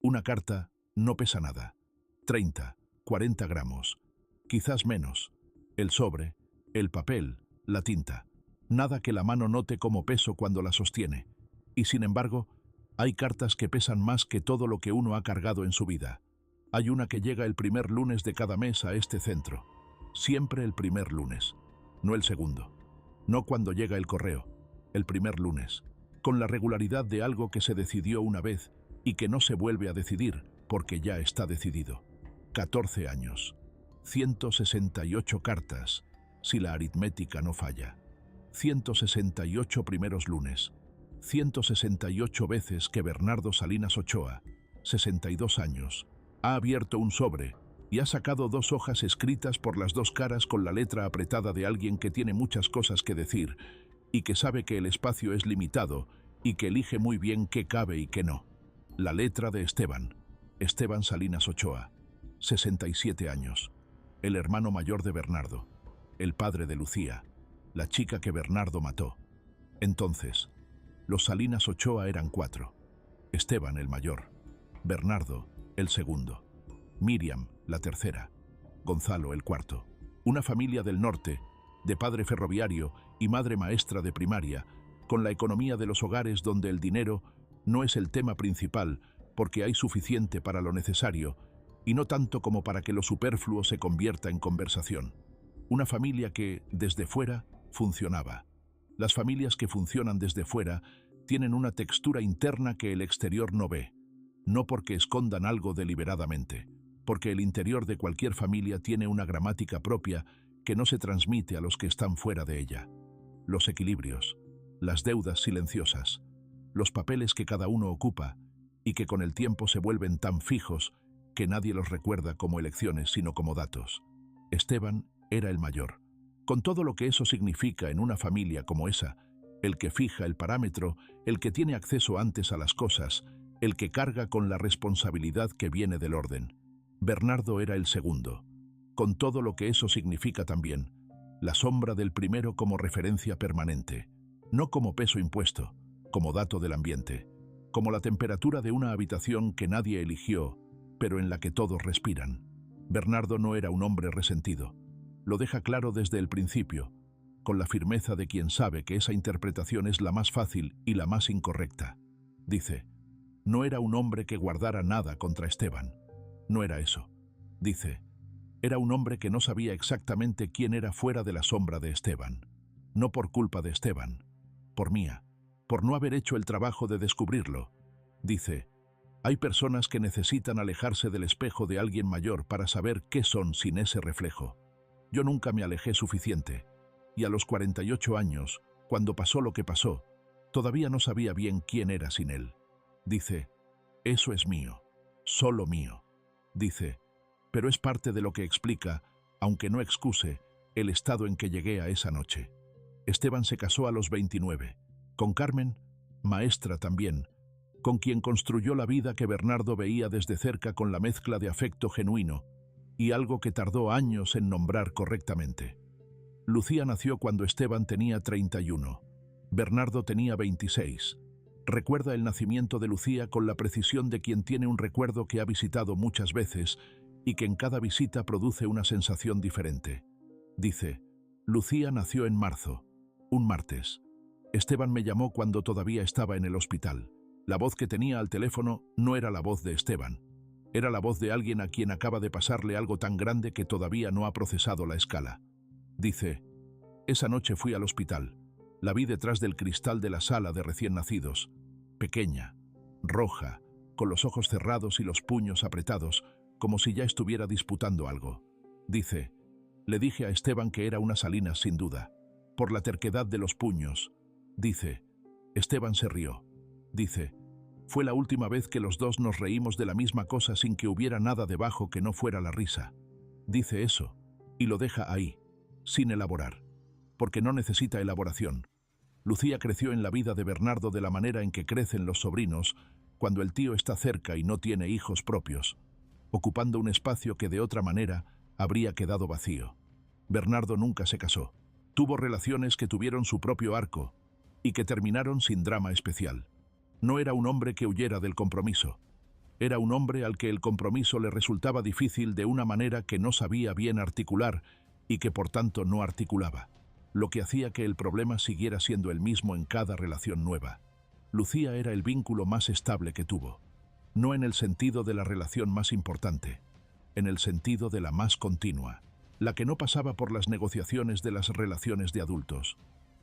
Una carta no pesa nada. 30, 40 gramos. Quizás menos. El sobre, el papel, la tinta. Nada que la mano note como peso cuando la sostiene. Y sin embargo, hay cartas que pesan más que todo lo que uno ha cargado en su vida. Hay una que llega el primer lunes de cada mes a este centro. Siempre el primer lunes. No el segundo. No cuando llega el correo. El primer lunes. Con la regularidad de algo que se decidió una vez y que no se vuelve a decidir porque ya está decidido. 14 años. 168 cartas, si la aritmética no falla. 168 primeros lunes. 168 veces que Bernardo Salinas Ochoa, 62 años, ha abierto un sobre y ha sacado 2 hojas escritas por las 2 caras con la letra apretada de alguien que tiene muchas cosas que decir y que sabe que el espacio es limitado y que elige muy bien qué cabe y qué no. La letra de Esteban Salinas Ochoa, 67 años, el hermano mayor de Bernardo, el padre de Lucía, la chica que Bernardo mató. Entonces, los Salinas Ochoa eran 4. Esteban, el mayor. Bernardo, el segundo. Miriam, la tercera. Gonzalo, el cuarto. Una familia del norte, de padre ferroviario y madre maestra de primaria, con la economía de los hogares donde el dinero no es el tema principal porque hay suficiente para lo necesario y no tanto como para que lo superfluo se convierta en conversación. Una familia que, desde fuera, funcionaba. Las familias que funcionan desde fuera tienen una textura interna que el exterior no ve, no porque escondan algo deliberadamente, porque el interior de cualquier familia tiene una gramática propia que no se transmite a los que están fuera de ella. Los equilibrios, las deudas silenciosas, los papeles que cada uno ocupa y que con el tiempo se vuelven tan fijos que nadie los recuerda como elecciones sino como datos. Esteban era el mayor. Con todo lo que eso significa en una familia como esa, el que fija el parámetro, el que tiene acceso antes a las cosas, el que carga con la responsabilidad que viene del orden. Bernardo era el segundo, con todo lo que eso significa también, la sombra del primero como referencia permanente, no como peso impuesto, como dato del ambiente, como la temperatura de una habitación que nadie eligió, pero en la que todos respiran. Bernardo no era un hombre resentido. Lo deja claro desde el principio, con la firmeza de quien sabe que esa interpretación es la más fácil y la más incorrecta. Dice, no era un hombre que guardara nada contra Esteban. No era eso. Dice, era un hombre que no sabía exactamente quién era fuera de la sombra de Esteban. No por culpa de Esteban, por mía, por no haber hecho el trabajo de descubrirlo. Dice, hay personas que necesitan alejarse del espejo de alguien mayor para saber qué son sin ese reflejo. Yo nunca me alejé suficiente, y a los 48 años, cuando pasó lo que pasó, todavía no sabía bien quién era sin él. Dice, eso es mío, solo mío. Dice, pero es parte de lo que explica, aunque no excuse, el estado en que llegué a esa noche. Esteban se casó a los 29, con Carmen, maestra también, con quien construyó la vida que Bernardo veía desde cerca con la mezcla de afecto genuino y algo que tardó años en nombrar correctamente. Lucía nació cuando Esteban tenía 31. Bernardo tenía 26. Recuerda el nacimiento de Lucía con la precisión de quien tiene un recuerdo que ha visitado muchas veces y que en cada visita produce una sensación diferente. Dice, Lucía nació en marzo, un martes. Esteban me llamó cuando todavía estaba en el hospital. La voz que tenía al teléfono no era la voz de Esteban. Era la voz de alguien a quien acaba de pasarle algo tan grande que todavía no ha procesado la escala. Dice, esa noche fui al hospital. La vi detrás del cristal de la sala de recién nacidos. Pequeña, roja, con los ojos cerrados y los puños apretados, como si ya estuviera disputando algo. Dice, le dije a Esteban que era una Salinas sin duda, por la terquedad de los puños. Dice, Esteban se rió. Dice, fue la última vez que los dos nos reímos de la misma cosa sin que hubiera nada debajo que no fuera la risa. Dice eso, y lo deja ahí, sin elaborar, porque no necesita elaboración. Lucía creció en la vida de Bernardo de la manera en que crecen los sobrinos cuando el tío está cerca y no tiene hijos propios, ocupando un espacio que de otra manera habría quedado vacío. Bernardo nunca se casó. Tuvo relaciones que tuvieron su propio arco y que terminaron sin drama especial. No era un hombre que huyera del compromiso. Era un hombre al que el compromiso le resultaba difícil de una manera que no sabía bien articular y que por tanto no articulaba, lo que hacía que el problema siguiera siendo el mismo en cada relación nueva. Lucía era el vínculo más estable que tuvo, no en el sentido de la relación más importante, en el sentido de la más continua, la que no pasaba por las negociaciones de las relaciones de adultos,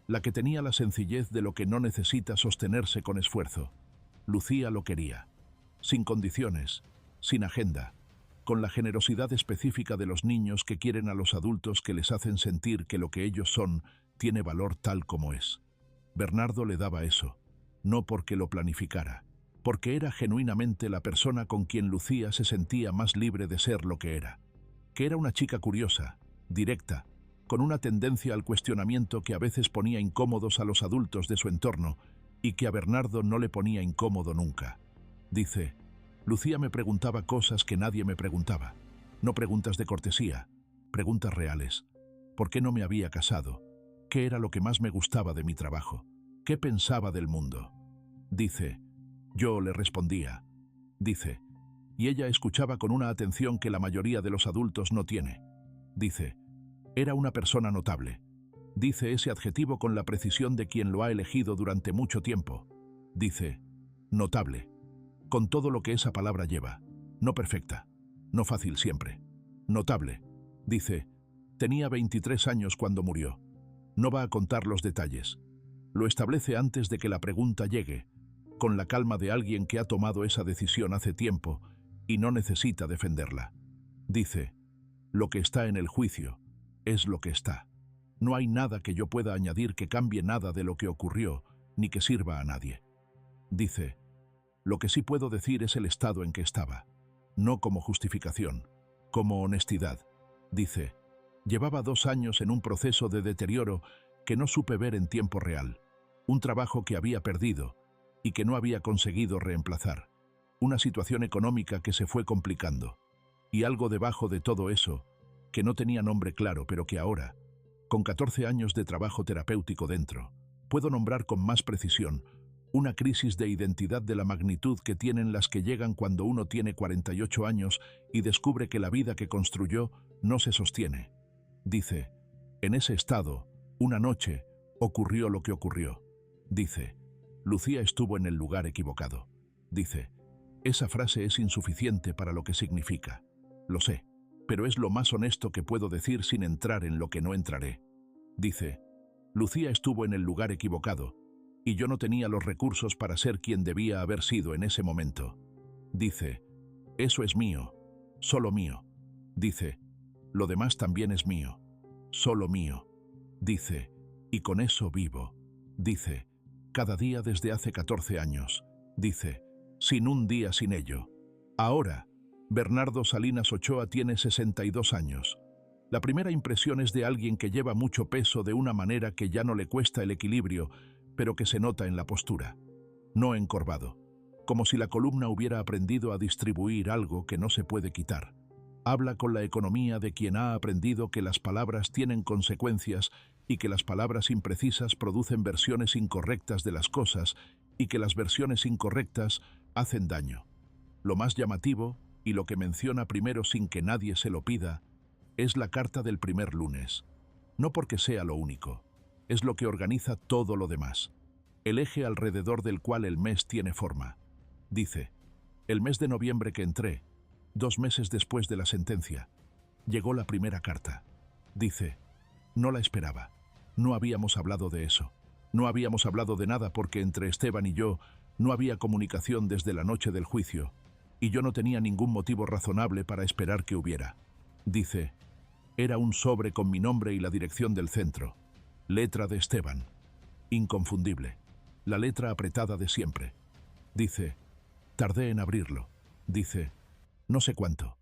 la que tenía la sencillez de lo que no necesita sostenerse con esfuerzo. Lucía lo quería, sin condiciones, sin agenda, con la generosidad específica de los niños que quieren a los adultos que les hacen sentir que lo que ellos son tiene valor tal como es. Bernardo le daba eso, no porque lo planificara, porque era genuinamente la persona con quien Lucía se sentía más libre de ser lo que era, que era una chica curiosa, directa, con una tendencia al cuestionamiento que a veces ponía incómodos a los adultos de su entorno y que a Bernardo no le ponía incómodo nunca. Dice, Lucía me preguntaba cosas que nadie me preguntaba, no preguntas de cortesía, preguntas reales. ¿Por qué no me había casado? ¿Qué era lo que más me gustaba de mi trabajo? ¿Qué pensaba del mundo? Dice, yo le respondía. Dice, y ella escuchaba con una atención que la mayoría de los adultos no tiene. Dice, era una persona notable. Dice ese adjetivo con la precisión de quien lo ha elegido durante mucho tiempo. Dice, notable, con todo lo que esa palabra lleva, no perfecta, no fácil siempre. Notable, dice, tenía 23 años cuando murió. No va a contar los detalles. Lo establece antes de que la pregunta llegue, con la calma de alguien que ha tomado esa decisión hace tiempo y no necesita defenderla. Dice, lo que está en el juicio es lo que está. No hay nada que yo pueda añadir que cambie nada de lo que ocurrió, ni que sirva a nadie. Dice, lo que sí puedo decir es el estado en que estaba, no como justificación, como honestidad. Dice, llevaba 2 años en un proceso de deterioro que no supe ver en tiempo real, un trabajo que había perdido y que no había conseguido reemplazar, una situación económica que se fue complicando, y algo debajo de todo eso, que no tenía nombre claro, pero que ahora, con 14 años de trabajo terapéutico dentro, puedo nombrar con más precisión una crisis de identidad de la magnitud que tienen las que llegan cuando uno tiene 48 años y descubre que la vida que construyó no se sostiene. Dice, en ese estado, una noche, ocurrió lo que ocurrió. Dice, Lucía estuvo en el lugar equivocado. Dice, esa frase es insuficiente para lo que significa. Lo sé, pero es lo más honesto que puedo decir sin entrar en lo que no entraré. Dice, Lucía estuvo en el lugar equivocado, y yo no tenía los recursos para ser quien debía haber sido en ese momento. Dice, eso es mío, solo mío. Dice, lo demás también es mío, solo mío. Dice, y con eso vivo. Dice, cada día desde hace 14 años. Dice, sin un día sin ello. Ahora, Bernardo Salinas Ochoa tiene 62 años. La primera impresión es de alguien que lleva mucho peso de una manera que ya no le cuesta el equilibrio, pero que se nota en la postura. No encorvado, como si la columna hubiera aprendido a distribuir algo que no se puede quitar. Habla con la economía de quien ha aprendido que las palabras tienen consecuencias y que las palabras imprecisas producen versiones incorrectas de las cosas y que las versiones incorrectas hacen daño. Lo más llamativo, y lo que menciona primero sin que nadie se lo pida, es la carta del primer lunes. No porque sea lo único, es lo que organiza todo lo demás, el eje alrededor del cual el mes tiene forma. Dice, el mes de noviembre que entré, 2 meses después de la sentencia, llegó la primera carta. Dice, no la esperaba, no habíamos hablado de eso, no habíamos hablado de nada porque entre Esteban y yo no había comunicación desde la noche del juicio, y yo no tenía ningún motivo razonable para esperar que hubiera. Dice, era un sobre con mi nombre y la dirección del centro. Letra de Esteban. Inconfundible. La letra apretada de siempre. Dice, tardé en abrirlo. Dice, no sé cuánto.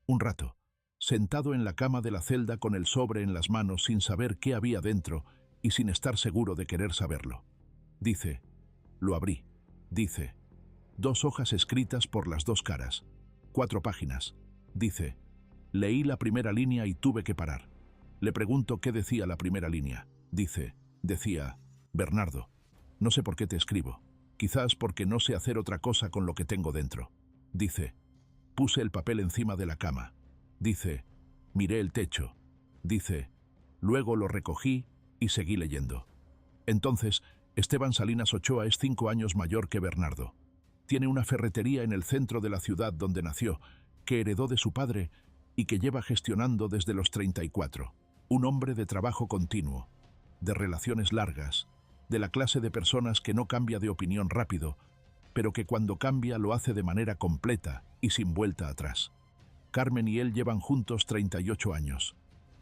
Un rato. Sentado en la cama de la celda con el sobre en las manos sin saber qué había dentro y sin estar seguro de querer saberlo. Dice, lo abrí. Dice, 2 hojas escritas por las 2 caras. 4 páginas. Dice, leí la primera línea y tuve que parar. Le pregunto qué decía la primera línea. Dice, decía, Bernardo, no sé por qué te escribo, quizás porque no sé hacer otra cosa con lo que tengo dentro. Dice, puse el papel encima de la cama. Dice, miré el techo. Dice, luego lo recogí y seguí leyendo. Entonces, Esteban Salinas Ochoa es 5 años mayor que Bernardo. Tiene una ferretería en el centro de la ciudad donde nació, que heredó de su padre y que lleva gestionando desde los 34. Un hombre de trabajo continuo, de relaciones largas, de la clase de personas que no cambia de opinión rápido, pero que cuando cambia lo hace de manera completa y sin vuelta atrás. Carmen y él llevan juntos 38 años.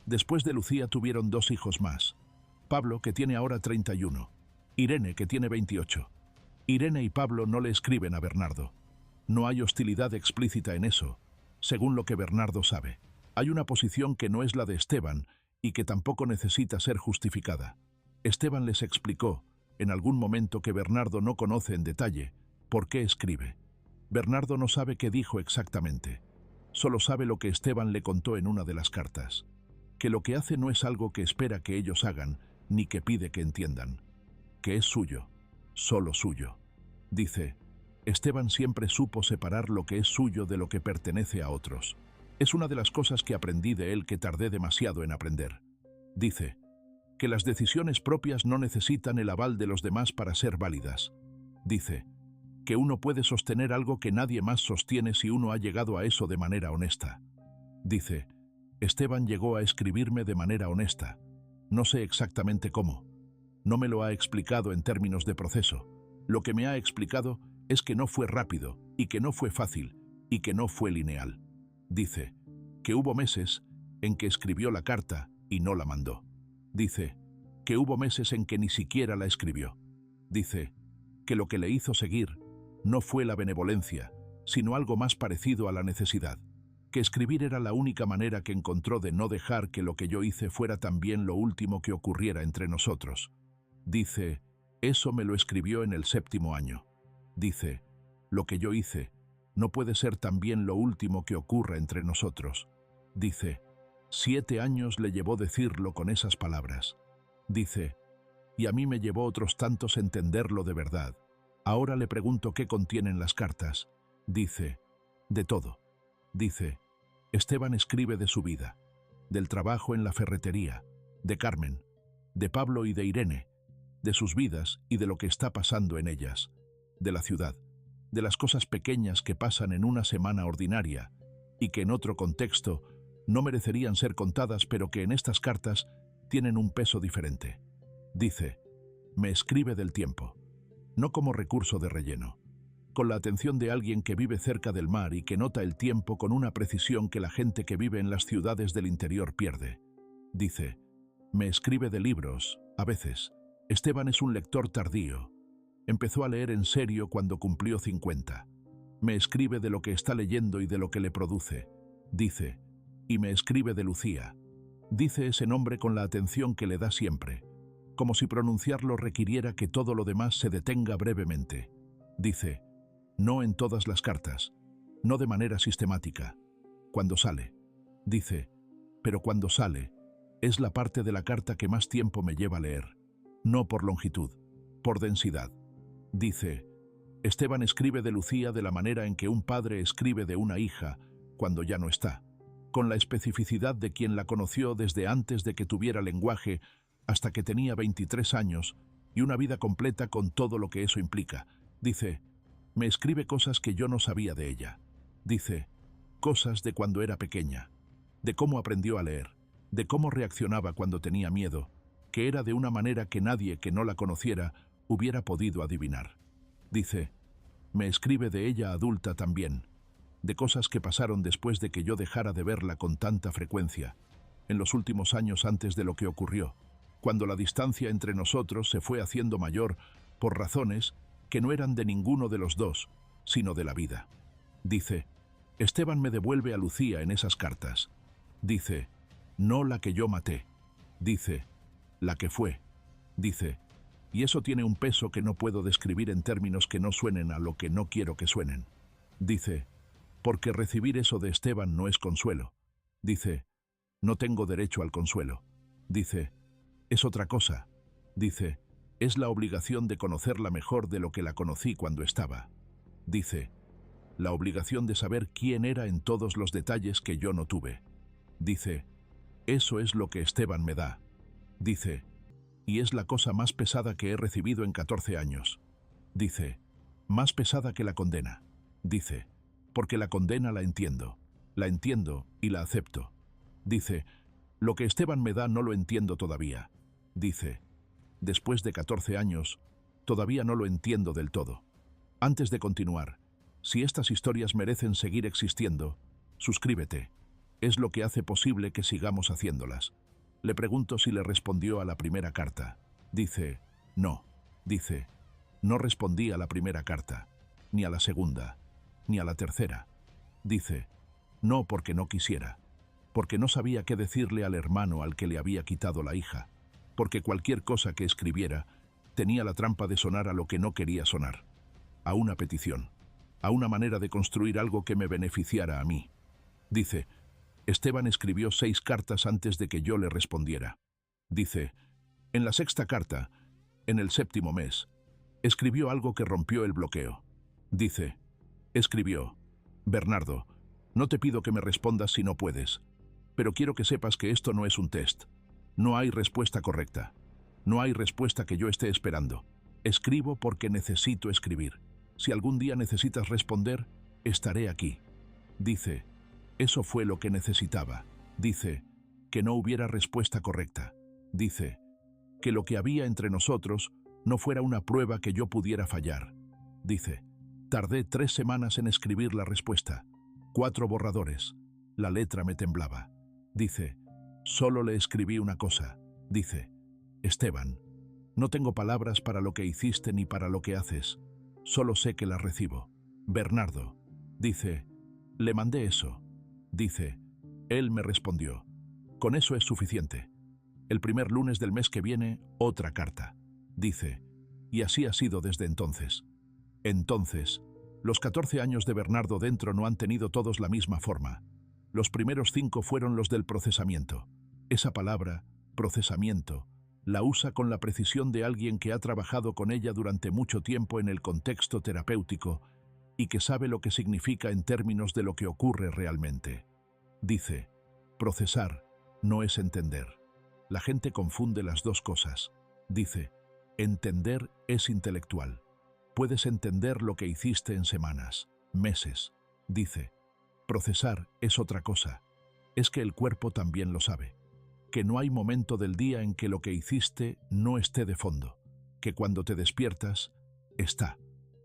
Después de Lucía tuvieron 2 hijos más. Pablo, que tiene ahora 31. Irene, que tiene 28. Irene y Pablo no le escriben a Bernardo. No hay hostilidad explícita en eso, según lo que Bernardo sabe. Hay una posición que no es la de Esteban y que tampoco necesita ser justificada. Esteban les explicó, en algún momento, que Bernardo no conoce en detalle por qué escribe. Bernardo no sabe qué dijo exactamente. Solo sabe lo que Esteban le contó en una de las cartas. Que lo que hace no es algo que espera que ellos hagan, ni que pide que entiendan. Que es suyo, solo suyo. Dice, Esteban siempre supo separar lo que es suyo de lo que pertenece a otros. Es una de las cosas que aprendí de él que tardé demasiado en aprender. Dice, que las decisiones propias no necesitan el aval de los demás para ser válidas. Dice, que uno puede sostener algo que nadie más sostiene si uno ha llegado a eso de manera honesta. Dice, Esteban llegó a escribirme de manera honesta. No sé exactamente cómo. No me lo ha explicado en términos de proceso. Lo que me ha explicado es que no fue rápido, y que no fue fácil, y que no fue lineal. Dice, que hubo meses en que escribió la carta y no la mandó. Dice, que hubo meses en que ni siquiera la escribió. Dice, que lo que le hizo seguir no fue la benevolencia, sino algo más parecido a la necesidad. Que escribir era la única manera que encontró de no dejar que lo que yo hice fuera también lo último que ocurriera entre nosotros. Dice, eso me lo escribió en el 7º año. Dice, lo que yo hice no puede ser también lo último que ocurra entre nosotros. Dice, 7 años le llevó decirlo con esas palabras. Dice, y a mí me llevó otros tantos entenderlo de verdad. Ahora le pregunto qué contienen las cartas. Dice, de todo. Dice, Esteban escribe de su vida, del trabajo en la ferretería, de Carmen, de Pablo y de Irene, de sus vidas y de lo que está pasando en ellas, de la ciudad, de las cosas pequeñas que pasan en una semana ordinaria y que en otro contexto no merecerían ser contadas, pero que en estas cartas tienen un peso diferente. Dice, me escribe del tiempo, no como recurso de relleno, con la atención de alguien que vive cerca del mar y que nota el tiempo con una precisión que la gente que vive en las ciudades del interior pierde. Dice, me escribe de libros, a veces. Esteban es un lector tardío. Empezó a leer en serio cuando cumplió 50. Me escribe de lo que está leyendo y de lo que le produce. Dice, y me escribe de Lucía. Dice ese nombre con la atención que le da siempre, como si pronunciarlo requiriera que todo lo demás se detenga brevemente. Dice, no en todas las cartas, no de manera sistemática. Cuando sale. Dice, pero cuando sale, es la parte de la carta que más tiempo me lleva a leer. No por longitud, por densidad. Dice, Esteban escribe de Lucía de la manera en que un padre escribe de una hija cuando ya no está, con la especificidad de quien la conoció desde antes de que tuviera lenguaje hasta que tenía 23 años y una vida completa con todo lo que eso implica. Dice, me escribe cosas que yo no sabía de ella. Dice, cosas de cuando era pequeña, de cómo aprendió a leer, de cómo reaccionaba cuando tenía miedo, que era de una manera que nadie que no la conociera hubiera podido adivinar. Dice, me escribe de ella adulta también, de cosas que pasaron después de que yo dejara de verla con tanta frecuencia, en los últimos años antes de lo que ocurrió, cuando la distancia entre nosotros se fue haciendo mayor por razones que no eran de ninguno de los dos, sino de la vida. Dice, Esteban me devuelve a Lucía en esas cartas. Dice, no la que yo maté. Dice, la que fue. Dice, y eso tiene un peso que no puedo describir en términos que no suenen a lo que no quiero que suenen. Dice, porque recibir eso de Esteban no es consuelo. Dice, no tengo derecho al consuelo. Dice, es otra cosa. Dice, es la obligación de conocerla mejor de lo que la conocí cuando estaba. Dice, la obligación de saber quién era en todos los detalles que yo no tuve. Dice, eso es lo que Esteban me da. Dice, y es la cosa más pesada que he recibido en 14 años. Dice, más pesada que la condena. Dice, porque la condena la entiendo y la acepto. Dice, lo que Esteban me da no lo entiendo todavía. Dice, después de 14 años, todavía no lo entiendo del todo. Antes de continuar, si estas historias merecen seguir existiendo, suscríbete. Es lo que hace posible que sigamos haciéndolas. Le pregunto si le respondió a la primera carta. Dice, no. Dice, no respondí a la primera carta, ni a la segunda, ni a la tercera. Dice, no porque no quisiera, porque no sabía qué decirle al hermano al que le había quitado la hija, porque cualquier cosa que escribiera tenía la trampa de sonar a lo que no quería sonar, a una petición, a una manera de construir algo que me beneficiara a mí. Dice, Esteban escribió 6 cartas antes de que yo le respondiera. Dice, en la 6ª carta, en el 7º mes, escribió algo que rompió el bloqueo. Dice, escribió, Bernardo, no te pido que me respondas si no puedes, pero quiero que sepas que esto no es un test. No hay respuesta correcta. No hay respuesta que yo esté esperando. Escribo porque necesito escribir. Si algún día necesitas responder, estaré aquí. Dice, eso fue lo que necesitaba. Dice, que no hubiera respuesta correcta. Dice, que lo que había entre nosotros no fuera una prueba que yo pudiera fallar. Dice, tardé 3 semanas en escribir la respuesta. 4 borradores. La letra me temblaba. Dice, solo le escribí una cosa. Dice, Esteban, no tengo palabras para lo que hiciste ni para lo que haces. Solo sé que la recibo. Bernardo. Dice, le mandé eso. Dice, él me respondió. Con eso es suficiente. El primer lunes del mes que viene, otra carta. Dice, y así ha sido desde entonces. Entonces, los 14 años de Bernardo dentro no han tenido todos la misma forma. Los primeros 5 fueron los del procesamiento. Esa palabra, procesamiento, la usa con la precisión de alguien que ha trabajado con ella durante mucho tiempo en el contexto terapéutico y que sabe lo que significa en términos de lo que ocurre realmente. Dice, procesar no es entender. La gente confunde las dos cosas. Dice, entender es intelectual. Puedes entender lo que hiciste en semanas, meses. Dice, procesar es otra cosa. Es que el cuerpo también lo sabe. Que no hay momento del día en que lo que hiciste no esté de fondo. Que cuando te despiertas, está.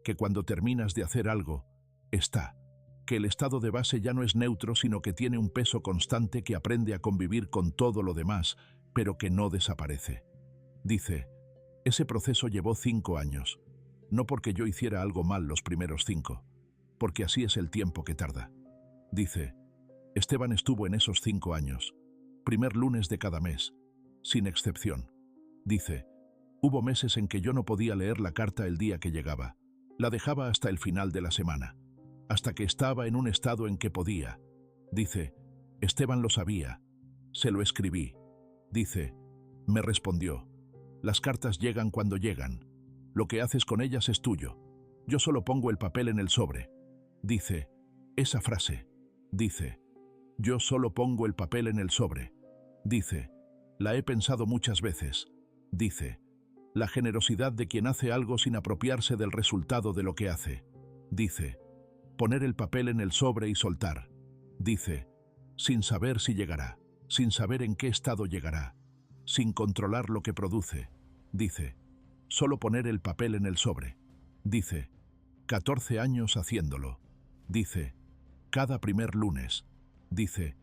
Que cuando terminas de hacer algo, está. Que el estado de base ya no es neutro, sino que tiene un peso constante que aprende a convivir con todo lo demás, pero que no desaparece. Dice, ese proceso llevó 5 años. No porque yo hiciera algo mal los primeros 5, porque así es el tiempo que tarda. Dice, Esteban estuvo en esos 5 años, primer lunes de cada mes, sin excepción. Dice, hubo meses en que yo no podía leer la carta el día que llegaba. La dejaba hasta el final de la semana, hasta que estaba en un estado en que podía. Dice, Esteban lo sabía. Se lo escribí. Dice, me respondió, las cartas llegan cuando llegan. Lo que haces con ellas es tuyo. Yo solo pongo el papel en el sobre. Dice, esa frase. Dice, yo solo pongo el papel en el sobre. Dice, la he pensado muchas veces. Dice, la generosidad de quien hace algo sin apropiarse del resultado de lo que hace. Dice, poner el papel en el sobre y soltar. Dice, sin saber si llegará, sin saber en qué estado llegará, sin controlar lo que produce. Dice, solo poner el papel en el sobre. Dice, 14 años haciéndolo. Dice, cada primer lunes. Dice,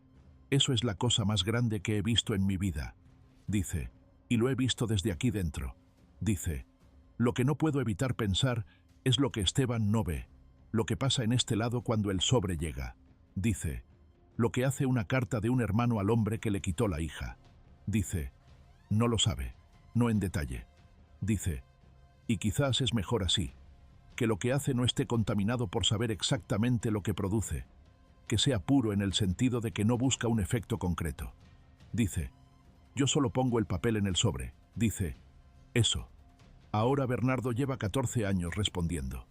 eso es la cosa más grande que he visto en mi vida. Dice, y lo he visto desde aquí dentro. Dice, lo que no puedo evitar pensar es lo que Esteban no ve, lo que pasa en este lado cuando el sobre llega. Dice, lo que hace una carta de un hermano al hombre que le quitó la hija. Dice, no lo sabe, no en detalle. Dice, y quizás es mejor así, que lo que hace no esté contaminado por saber exactamente lo que produce, que sea puro en el sentido de que no busca un efecto concreto. Dice, yo solo pongo el papel en el sobre. Dice, eso. Ahora Bernardo lleva 14 años respondiendo.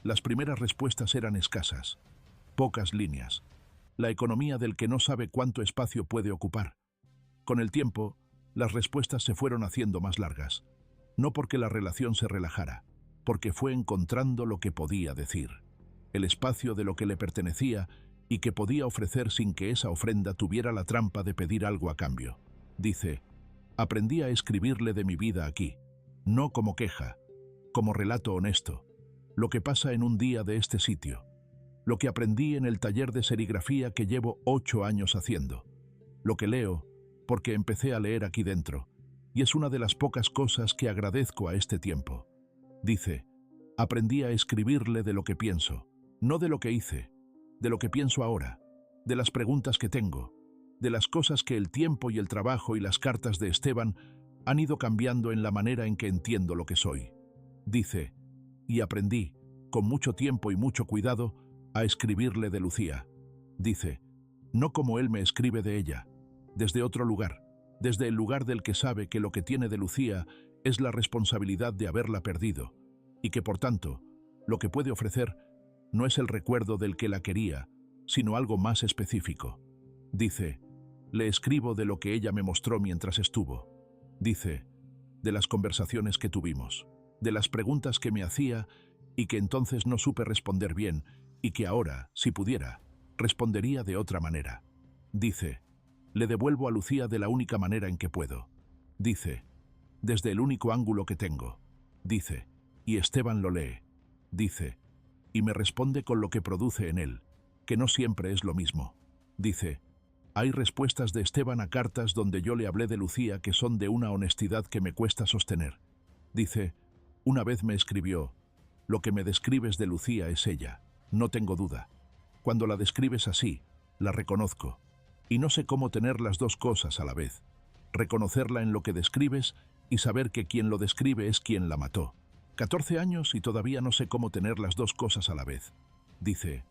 Las primeras respuestas eran escasas, pocas líneas, la economía del que no sabe cuánto espacio puede ocupar. Con el tiempo, las respuestas se fueron haciendo más largas, no porque la relación se relajara, porque fue encontrando lo que podía decir, el espacio de lo que le pertenecía y que podía ofrecer sin que esa ofrenda tuviera la trampa de pedir algo a cambio. Dice, aprendí a escribirle de mi vida aquí, no como queja, como relato honesto, lo que pasa en un día de este sitio, lo que aprendí en el taller de serigrafía que llevo 8 años haciendo, lo que leo, porque empecé a leer aquí dentro, y es una de las pocas cosas que agradezco a este tiempo. Dice, aprendí a escribirle de lo que pienso, no de lo que hice, de lo que pienso ahora, de las preguntas que tengo, de las cosas que el tiempo y el trabajo y las cartas de Esteban han ido cambiando en la manera en que entiendo lo que soy. Dice, y aprendí, con mucho tiempo y mucho cuidado, a escribirle de Lucía. Dice, no como él me escribe de ella, desde otro lugar, desde el lugar del que sabe que lo que tiene de Lucía es la responsabilidad de haberla perdido, y que por tanto, lo que puede ofrecer no es el recuerdo del que la quería, sino algo más específico. Dice, le escribo de lo que ella me mostró mientras estuvo. Dice, de las conversaciones que tuvimos, de las preguntas que me hacía y que entonces no supe responder bien y que ahora, si pudiera, respondería de otra manera. Dice, le devuelvo a Lucía de la única manera en que puedo. Dice, desde el único ángulo que tengo. Dice, y Esteban lo lee. Dice, y me responde con lo que produce en él, que no siempre es lo mismo. Dice, hay respuestas de Esteban a cartas donde yo le hablé de Lucía que son de una honestidad que me cuesta sostener. Dice, una vez me escribió, lo que me describes de Lucía es ella, no tengo duda. Cuando la describes así, la reconozco. Y no sé cómo tener las dos cosas a la vez. Reconocerla en lo que describes y saber que quien lo describe es quien la mató. 14 años y todavía no sé cómo tener las dos cosas a la vez. Dice,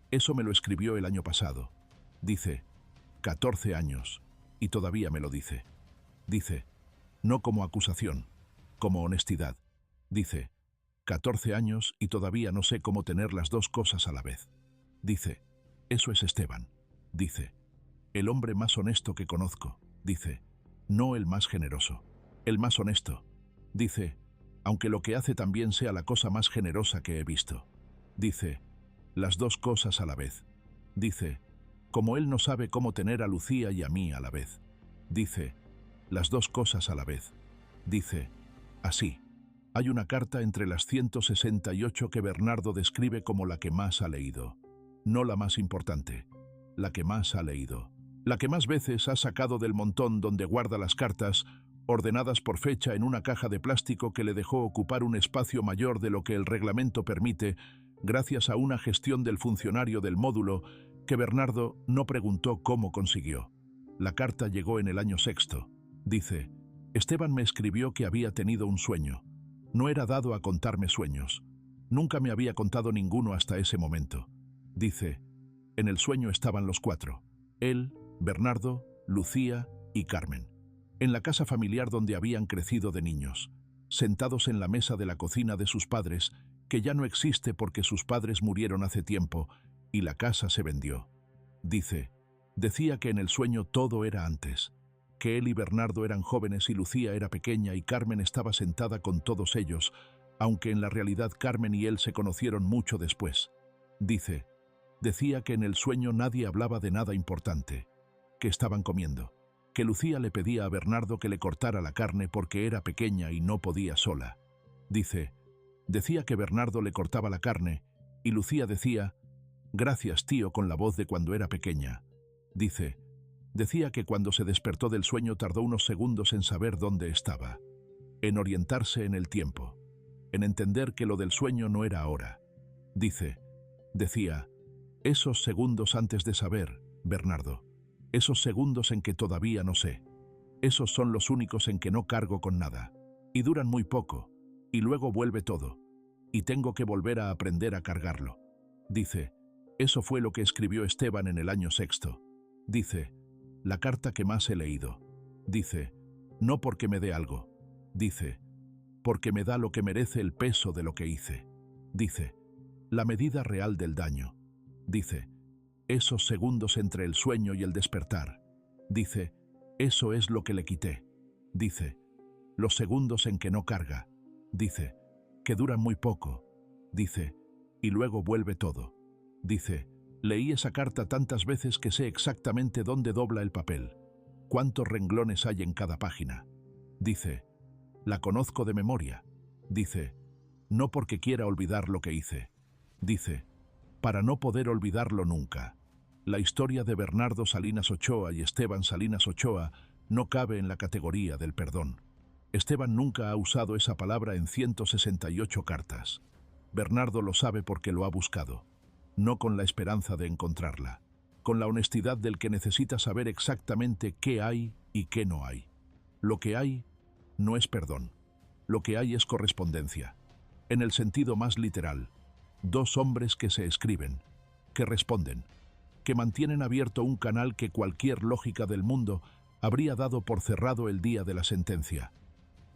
eso me lo escribió el año pasado. Dice, 14 años, y todavía me lo dice. Dice, no como acusación, como honestidad. Dice, 14 años y todavía no sé cómo tener las dos cosas a la vez. Dice, eso es Esteban. Dice, el hombre más honesto que conozco. Dice, no el más generoso, el más honesto. Dice, aunque lo que hace también sea la cosa más generosa que he visto. Dice, las dos cosas a la vez. Dice, como él no sabe cómo tener a Lucía y a mí a la vez. Dice, las dos cosas a la vez. Dice, así. Hay una carta entre las 168 que Bernardo describe como la que más ha leído. No la más importante, la que más ha leído. La que más veces ha sacado del montón donde guarda las cartas, ordenadas por fecha en una caja de plástico que le dejó ocupar un espacio mayor de lo que el reglamento permite, gracias a una gestión del funcionario del módulo que Bernardo no preguntó cómo consiguió. La carta llegó en el año sexto. Dice, Esteban me escribió que había tenido un sueño. No era dado a contarme sueños. Nunca me había contado ninguno hasta ese momento. Dice, en el sueño estaban los 4. Él, Bernardo, Lucía y Carmen. En la casa familiar donde habían crecido de niños, sentados en la mesa de la cocina de sus padres, que ya no existe porque sus padres murieron hace tiempo y la casa se vendió. Dice, decía que en el sueño todo era antes, que él y Bernardo eran jóvenes y Lucía era pequeña y Carmen estaba sentada con todos ellos, aunque en la realidad Carmen y él se conocieron mucho después. Dice, decía que en el sueño nadie hablaba de nada importante, que estaban comiendo, que Lucía le pedía a Bernardo que le cortara la carne porque era pequeña y no podía sola. Dice, decía que Bernardo le cortaba la carne y Lucía decía, gracias tío, con la voz de cuando era pequeña. Dice, decía que cuando se despertó del sueño tardó unos segundos en saber dónde estaba, en orientarse en el tiempo, en entender que lo del sueño no era ahora. Dice, decía, esos segundos antes de saber, Bernardo, esos segundos en que todavía no sé, esos son los únicos en que no cargo con nada, y duran muy poco, y luego vuelve todo, y tengo que volver a aprender a cargarlo. Dice, eso fue lo que escribió Esteban en el año sexto. Dice, la carta que más he leído. Dice, no porque me dé algo. Dice, porque me da lo que merece el peso de lo que hice. Dice, la medida real del daño. Dice, esos segundos entre el sueño y el despertar. Dice, eso es lo que le quité. Dice, los segundos en que no carga. Dice, que duran muy poco. Dice, y luego vuelve todo. Dice, leí esa carta tantas veces que sé exactamente dónde dobla el papel, cuántos renglones hay en cada página. Dice, la conozco de memoria. Dice, no porque quiera olvidar lo que hice. Dice, para no poder olvidarlo nunca. La historia de Bernardo Salinas Ochoa y Esteban Salinas Ochoa no cabe en la categoría del perdón. Esteban nunca ha usado esa palabra en 168 cartas. Bernardo lo sabe porque lo ha buscado, no con la esperanza de encontrarla, con la honestidad del que necesita saber exactamente qué hay y qué no hay. Lo que hay no es perdón, lo que hay es correspondencia. En el sentido más literal, dos hombres que se escriben, que responden, que mantienen abierto un canal que cualquier lógica del mundo habría dado por cerrado el día de la sentencia.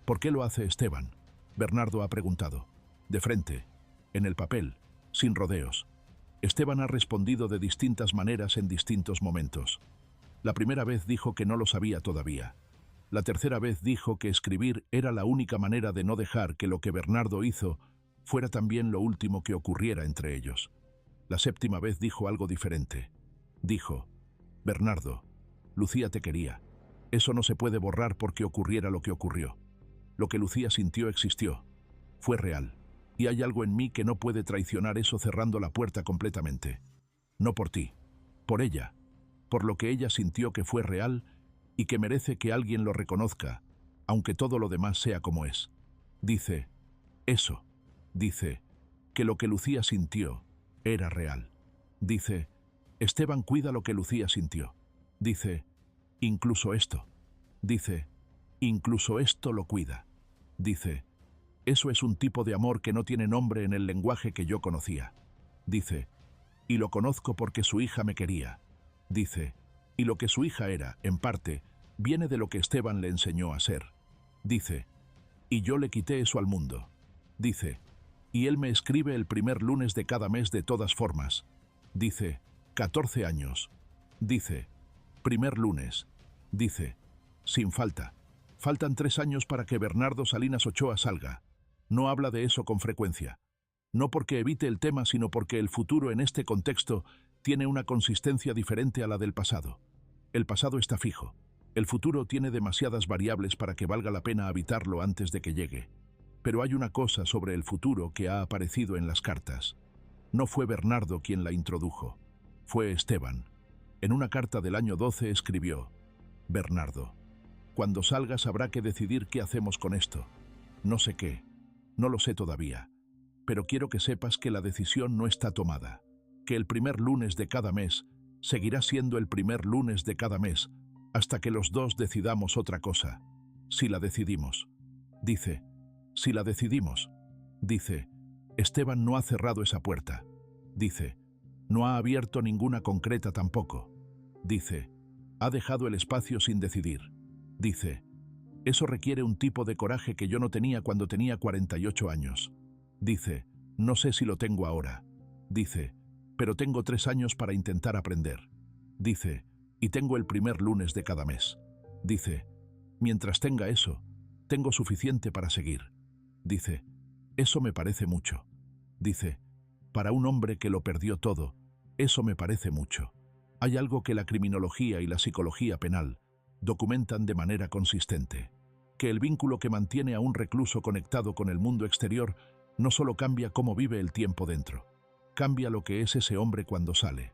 ¿Por qué lo hace Esteban? Bernardo ha preguntado. De frente, en el papel, sin rodeos. Esteban ha respondido de distintas maneras en distintos momentos. La primera vez dijo que no lo sabía todavía. La tercera vez dijo que escribir era la única manera de no dejar que lo que Bernardo hizo fuera también lo último que ocurriera entre ellos. La séptima vez dijo algo diferente. Dijo, Bernardo, Lucía te quería. Eso no se puede borrar porque ocurriera lo que ocurrió. Lo que Lucía sintió existió. Fue real. Y hay algo en mí que no puede traicionar eso cerrando la puerta completamente. No por ti, por ella, por lo que ella sintió que fue real y que merece que alguien lo reconozca, aunque todo lo demás sea como es. Dice, eso. Dice, que lo que Lucía sintió era real. Dice, Esteban cuida lo que Lucía sintió. Dice, incluso esto. Dice, incluso esto lo cuida. Dice, eso es un tipo de amor que no tiene nombre en el lenguaje que yo conocía. Dice, y lo conozco porque su hija me quería. Dice, y lo que su hija era, en parte, viene de lo que Esteban le enseñó a ser. Dice, y yo le quité eso al mundo. Dice, y él me escribe el primer lunes de cada mes de todas formas. Dice, 14 años. Dice, primer lunes. Dice, sin falta. Faltan 3 años para que Bernardo Salinas Ochoa salga. No habla de eso con frecuencia. No porque evite el tema, sino porque el futuro en este contexto tiene una consistencia diferente a la del pasado. El pasado está fijo. El futuro tiene demasiadas variables para que valga la pena habitarlo antes de que llegue. Pero hay una cosa sobre el futuro que ha aparecido en las cartas. No fue Bernardo quien la introdujo. Fue Esteban. En una carta del año 12 escribió, Bernardo, cuando salgas habrá que decidir qué hacemos con esto. No sé qué. No lo sé todavía. Pero quiero que sepas que la decisión no está tomada. Que el primer lunes de cada mes seguirá siendo el primer lunes de cada mes hasta que los dos decidamos otra cosa. Si la decidimos. Dice, si la decidimos. Dice, Esteban no ha cerrado esa puerta. Dice, no ha abierto ninguna concreta tampoco. Dice, ha dejado el espacio sin decidir. Dice, eso requiere un tipo de coraje que yo no tenía cuando tenía 48 años. Dice, no sé si lo tengo ahora. Dice, pero tengo 3 años para intentar aprender. Dice, y tengo el primer lunes de cada mes. Dice, mientras tenga eso, tengo suficiente para seguir. Dice, eso me parece mucho. Dice, para un hombre que lo perdió todo, eso me parece mucho. Hay algo que la criminología y la psicología penal documentan de manera consistente, que el vínculo que mantiene a un recluso conectado con el mundo exterior no solo cambia cómo vive el tiempo dentro, cambia lo que es ese hombre cuando sale.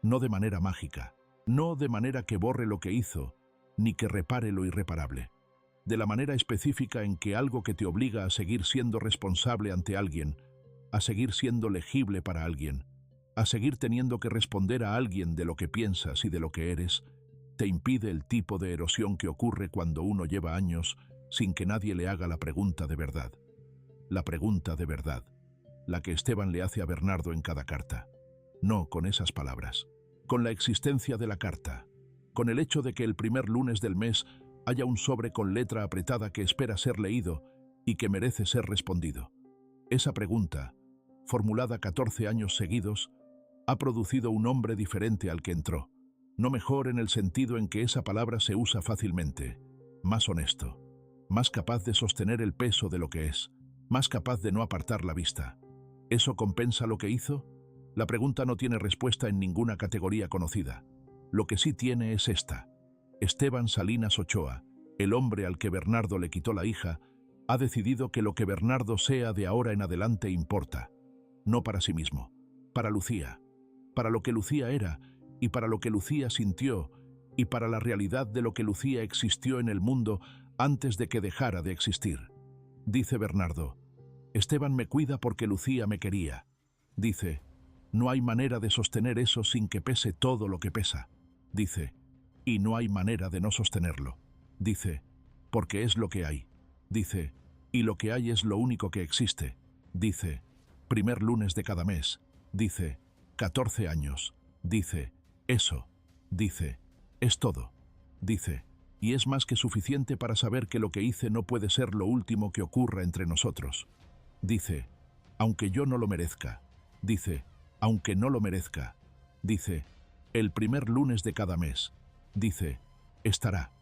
No de manera mágica, no de manera que borre lo que hizo, ni que repare lo irreparable. De la manera específica en que algo que te obliga a seguir siendo responsable ante alguien, a seguir siendo legible para alguien, a seguir teniendo que responder a alguien de lo que piensas y de lo que eres, te impide el tipo de erosión que ocurre cuando uno lleva años sin que nadie le haga la pregunta de verdad. La pregunta de verdad, la que Esteban le hace a Bernardo en cada carta. No con esas palabras, con la existencia de la carta, con el hecho de que el primer lunes del mes haya un sobre con letra apretada que espera ser leído y que merece ser respondido. Esa pregunta, formulada 14 años seguidos, ha producido un hombre diferente al que entró. No mejor en el sentido en que esa palabra se usa fácilmente, más honesto, más capaz de sostener el peso de lo que es, más capaz de no apartar la vista. ¿Eso compensa lo que hizo? La pregunta no tiene respuesta en ninguna categoría conocida. Lo que sí tiene es esta. Esteban Salinas Ochoa, el hombre al que Bernardo le quitó la hija, ha decidido que lo que Bernardo sea de ahora en adelante importa. No para sí mismo, para Lucía, para lo que Lucía era y para lo que Lucía sintió y para la realidad de lo que Lucía existió en el mundo antes de que dejara de existir. Dice Bernardo, Esteban me cuida porque Lucía me quería. Dice, no hay manera de sostener eso sin que pese todo lo que pesa. Dice, y no hay manera de no sostenerlo. Dice, porque es lo que hay. Dice, y lo que hay es lo único que existe. Dice, primer lunes de cada mes. Dice, 14 años. Dice, eso. Dice, es todo. Dice, y es más que suficiente para saber que lo que hice no puede ser lo último que ocurra entre nosotros. Dice, aunque yo no lo merezca. Dice, aunque no lo merezca. Dice, el primer lunes de cada mes. Dice, estará.